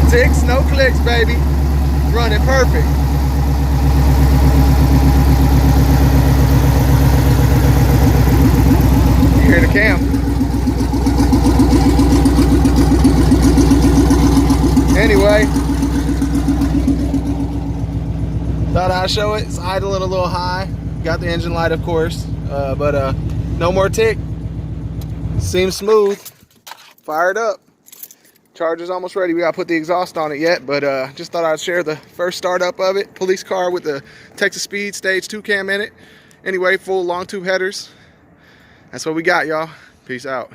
No ticks, no clicks, baby. Running perfect. You hear the cam. Anyway, thought I'd show it. It's idling a little high. Got the engine light, of course, but no more tick. Seems smooth. Fired up. Charger's almost ready. We gotta put the exhaust on it yet, but just thought I'd share the first startup of it. Police car with the Texas Speed Stage 2 cam in it. Anyway, full long tube headers. That's what we got, y'all. Peace out.